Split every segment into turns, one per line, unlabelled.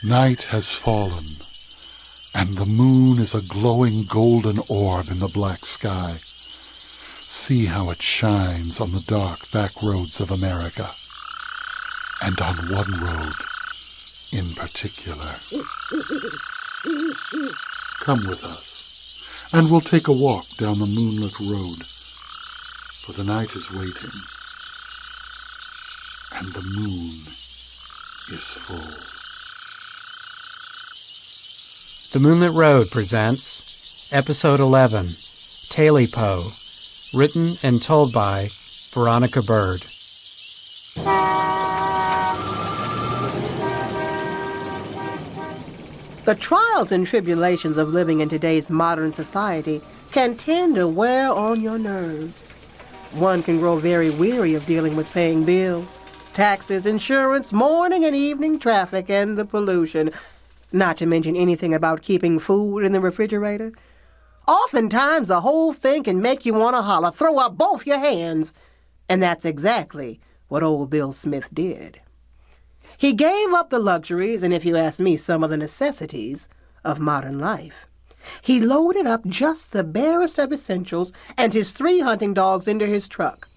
Night has fallen, and the moon is a glowing golden orb in the black sky. See how it shines on the dark back roads of America, and on one road in particular. Come with us, and we'll take a walk down the moonlit road, for the night is waiting, and the moon is full.
The Moonlit Road presents Episode 11, Tailypo, written and told by Veronica Bird.
The trials and tribulations of living in today's modern society can tend to wear on your nerves. One can grow very weary of dealing with paying bills, taxes, insurance, morning and evening traffic, and the pollution, not to mention anything about keeping food in the refrigerator. Oftentimes, the whole thing can make you want to holler, throw up both your hands. And that's exactly what old Bill Smith did. He gave up the luxuries, and if you ask me, some of the necessities of modern life. He loaded up just the barest of essentials and his 3 hunting dogs into his truck,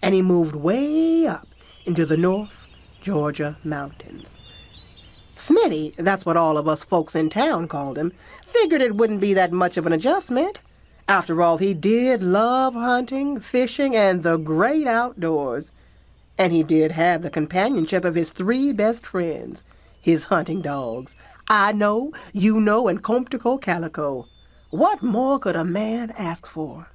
and he moved way up into the North Georgia mountains. Smitty, that's what all of us folks in town called him, figured it wouldn't be that much of an adjustment. After all, he did love hunting, fishing, and the great outdoors. And he did have the companionship of his 3 best friends, his hunting dogs, Iknow, Youknow, and Comptiko Callico. What more could a man ask for?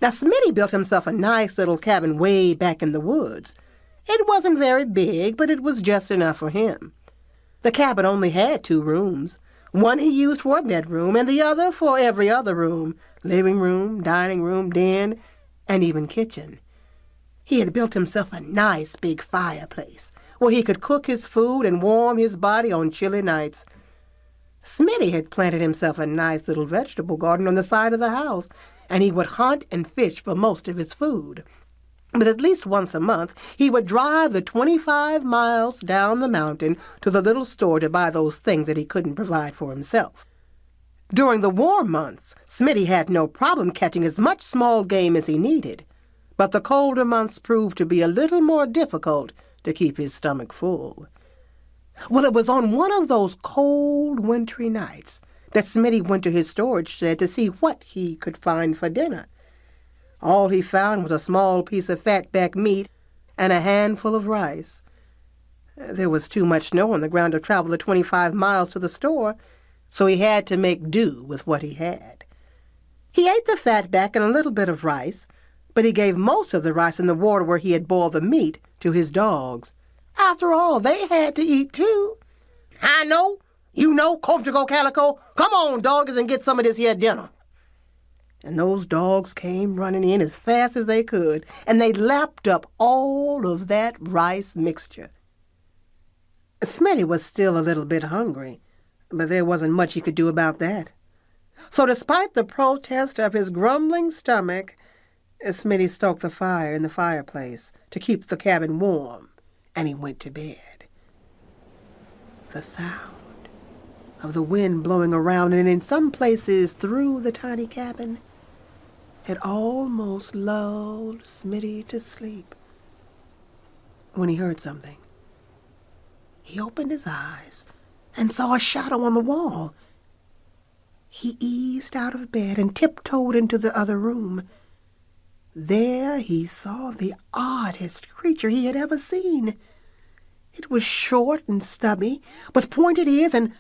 Now, Smitty built himself a nice little cabin way back in the woods. It wasn't very big, but it was just enough for him. The cabin only had 2 rooms. One he used for a bedroom, and the other for every other room, living room, dining room, den, and even kitchen. He had built himself a nice big fireplace where he could cook his food and warm his body on chilly nights. Smitty had planted himself a nice little vegetable garden on the side of the house, and he would hunt and fish for most of his food. But at least once a month, he would drive the 25 miles down the mountain to the little store to buy those things that he couldn't provide for himself. During the warm months, Smitty had no problem catching as much small game as he needed, but the colder months proved to be a little more difficult to keep his stomach full. Well, it was on one of those cold, wintry nights that Smitty went to his storage shed to see what he could find for dinner. All he found was a small piece of fatback meat and a handful of rice. There was too much snow on the ground to travel the 25 miles to the store, so he had to make do with what he had. He ate the fatback and a little bit of rice, but he gave most of the rice in the water where he had boiled the meat to his dogs. After all, they had to eat too. Iknow, Youknow, Comptiko Callico, come on, doggies, and get some of this here dinner. And those dogs came running in as fast as they could, and they lapped up all of that rice mixture. Smitty was still a little bit hungry, but there wasn't much he could do about that. So despite the protest of his grumbling stomach, Smitty stoked the fire in the fireplace to keep the cabin warm, and he went to bed. The sound of the wind blowing around and in some places through the tiny cabin had almost lulled Smitty to sleep when he heard something. He opened his eyes and saw a shadow on the wall. He eased out of bed and tiptoed into the other room. There he saw the oddest creature he had ever seen. It was short and stubby, with pointed ears and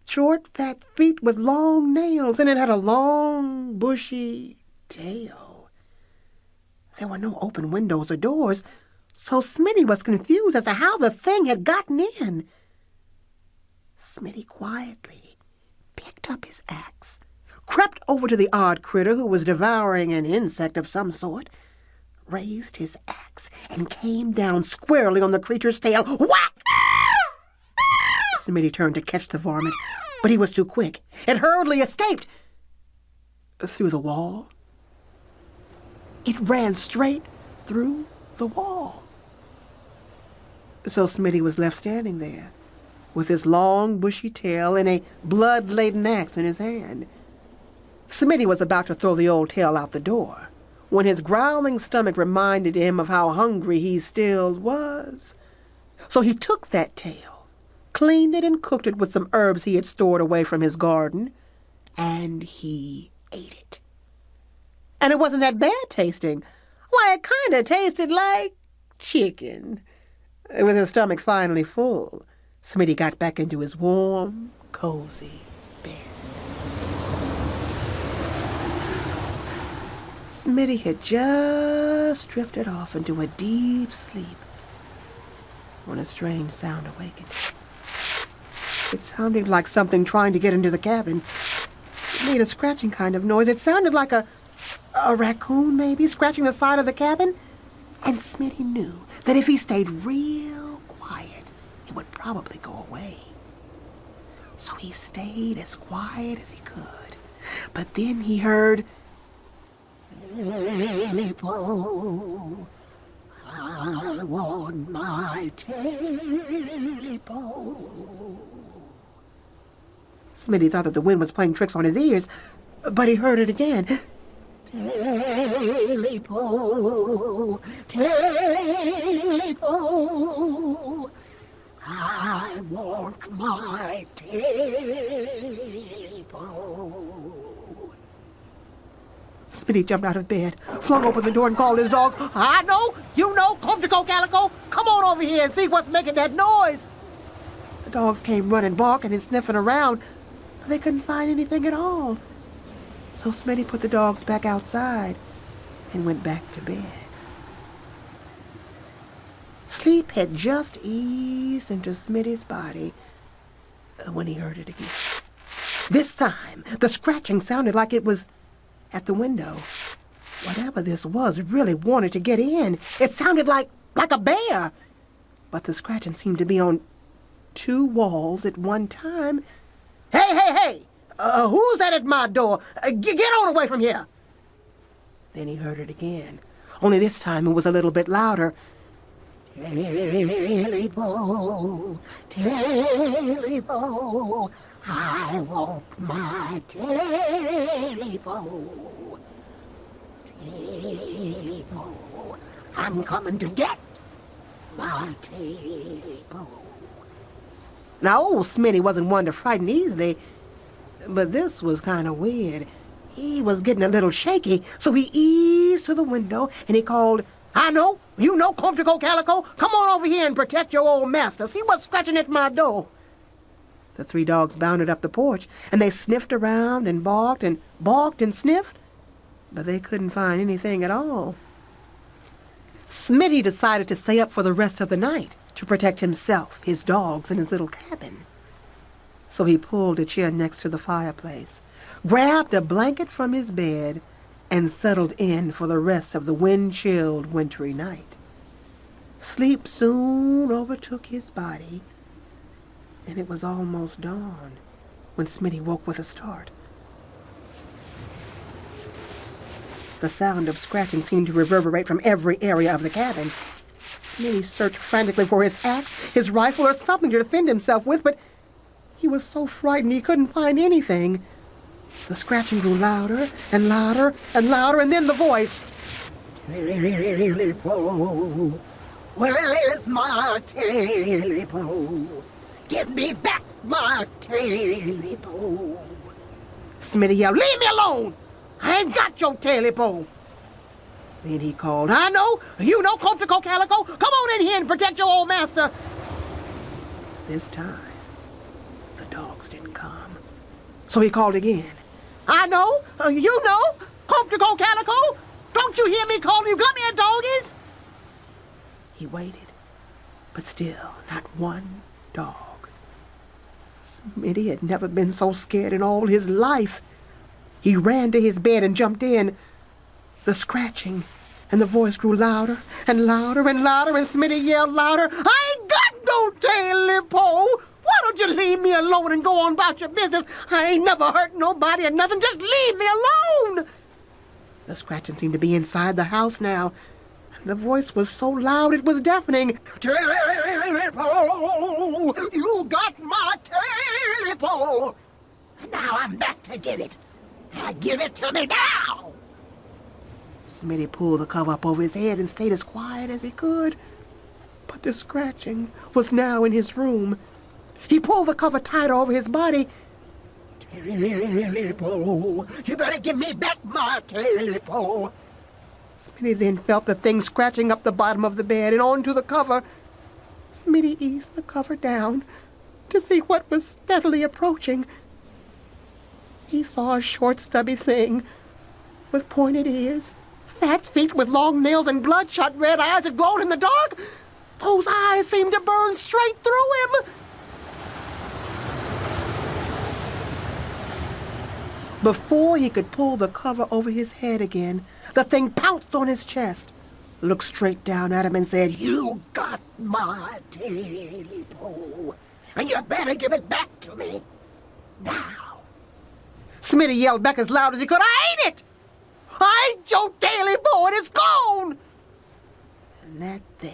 short, fat feet with long nails, and it had a long, bushy tail. There were no open windows or doors, so Smitty was confused as to how the thing had gotten in. Smitty quietly picked up his axe, crept over to the odd critter who was devouring an insect of some sort, raised his axe, and came down squarely on the creature's tail. Whack! Smitty turned to catch the varmint, but he was too quick. It hurriedly escaped through the wall. It ran straight through the wall. So Smitty was left standing there, with his long, bushy tail and a blood-laden axe in his hand. Smitty was about to throw the old tail out the door when his growling stomach reminded him of how hungry he still was. So he took that tail, cleaned it and cooked it with some herbs he had stored away from his garden, and he ate it. And it wasn't that bad tasting. Why, it kind of tasted like chicken. With his stomach finally full, Smitty got back into his warm, cozy bed. Smitty had just drifted off into a deep sleep when a strange sound awakened him. It sounded like something trying to get into the cabin. It made a scratching kind of noise. It sounded like a raccoon, maybe, scratching the side of the cabin. And Smitty knew that if he stayed real quiet, it would probably go away. So he stayed as quiet as he could. But then he heard, "Tailipo, I want my Tailipo." Smitty thought that the wind was playing tricks on his ears, but he heard it again. "Tailipo, Tailipo, I want my Tailipo." Smitty jumped out of bed, flung open the door, and called his dogs. "Iknow, Youknow, Comptiko Callico, come on over here and see what's making that noise." The dogs came running, barking and sniffing around, but they couldn't find anything at all. So Smitty put the dogs back outside and went back to bed. Sleep had just eased into Smitty's body when he heard it again. This time, the scratching sounded like it was at the window. Whatever this was really wanted to get in. It sounded like a bear. But the scratching seemed to be on two walls at one time. Hey! Who's that at my door? Get on away from here!" Then he heard it again. Only this time it was a little bit louder. "Tailipo, Tailipo, I want my Tailipo. Tailipo, I'm coming to get my Tailipo." Now, old Smitty wasn't one to frighten easily, but this was kind of weird. He was getting a little shaky, so he eased to the window and he called, "Iknow, Youknow, Comptiko Callico, come on over here and protect your old master. See what's scratching at my door." The three dogs bounded up the porch, and they sniffed around and barked and sniffed, but they couldn't find anything at all. Smitty decided to stay up for the rest of the night to protect himself, his dogs, and his little cabin. So he pulled a chair next to the fireplace, grabbed a blanket from his bed, and settled in for the rest of the wind-chilled wintry night. Sleep soon overtook his body, and it was almost dawn when Smitty woke with a start. The sound of scratching seemed to reverberate from every area of the cabin. Smitty searched frantically for his axe, his rifle, or something to defend himself with, but he was so frightened he couldn't find anything. The scratching grew louder and louder and louder, and then the voice. "Tailipo, where's my Tailipo? Give me back my Tailipo." Smitty yelled, "Leave me alone! I ain't got your Tailipo." Then he called, "Iknow, Youknow, Comptiko Callico, come on in here and protect your old master." This time, the dogs didn't come. So he called again, "Iknow, Youknow, Comptiko Callico, don't you hear me calling you? Come here, doggies." He waited, but still not one dog. Smitty had never been so scared in all his life. He ran to his bed and jumped in. The scratching and the voice grew louder and louder and louder, and Smitty yelled louder, "I ain't got no Tailipo! Why don't you leave me alone and go on about your business? I ain't never hurt nobody or nothing. Just leave me alone!" The scratching seemed to be inside the house now, The voice was so loud it was deafening. Talipo! You got my Talipo!
Now I'm back to get it. Give it to me now!
Smitty pulled the cover up over his head and stayed as quiet as he could. But the scratching was now in his room. He pulled the cover tighter over his body.
Talipo! You better give me back my Talipo!
Smitty then felt the thing scratching up the bottom of the bed and onto the cover. Smitty eased the cover down to see what was steadily approaching. He saw a short, stubby thing with pointed ears, fat feet with long nails, and bloodshot red eyes that glowed in the dark. Those eyes seemed to burn straight through him. Before he could pull the cover over his head again, the thing pounced on his chest, looked straight down at him, and said,
You got my Talipo, and you better give it back to me now.
Smitty yelled back as loud as he could, I ain't it! I ain't your Talipo, and it's gone! And that thing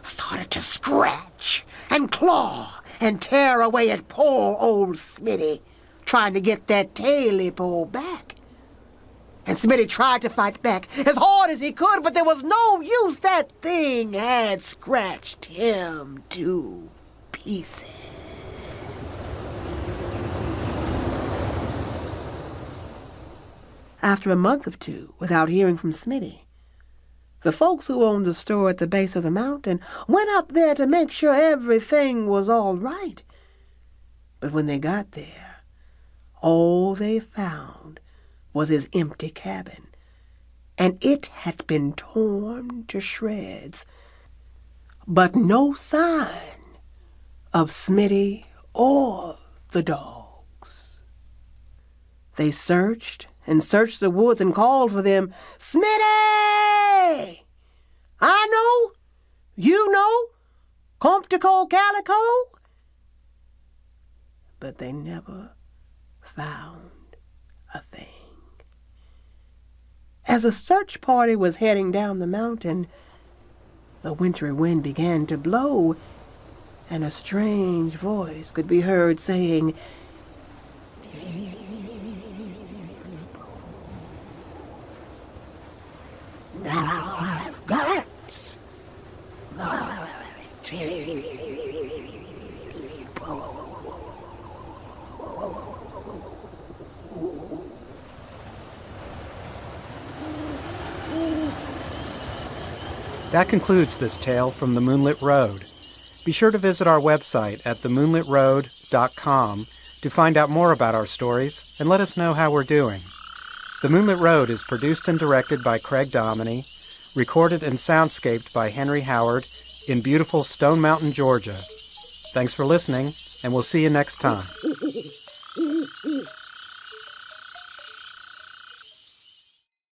started to scratch and claw and tear away at poor old Smitty, trying to get that Talipo back. And Smitty tried to fight back as hard as he could, but there was no use. That thing had scratched him to pieces. After a month or two without hearing from Smitty, the folks who owned the store at the base of the mountain went up there to make sure everything was all right. But when they got there, all they found was his empty cabin, and it had been torn to shreds, but no sign of Smitty or the dogs. They searched and searched the woods and called for them, Smitty! I know, you know, Comptiko Callico. But they never found a thing. As the search party was heading down the mountain, the wintry wind began to blow, and a strange voice could be heard saying,
Now I've got my Talipo.
That concludes this tale from the Moonlit Road. Be sure to visit our website at themoonlitroad.com to find out more about our stories and let us know how we're doing. The Moonlit Road is produced and directed by Craig Dominy, recorded and soundscaped by Henry Howard in beautiful Stone Mountain, Georgia. Thanks for listening, and we'll see you next time.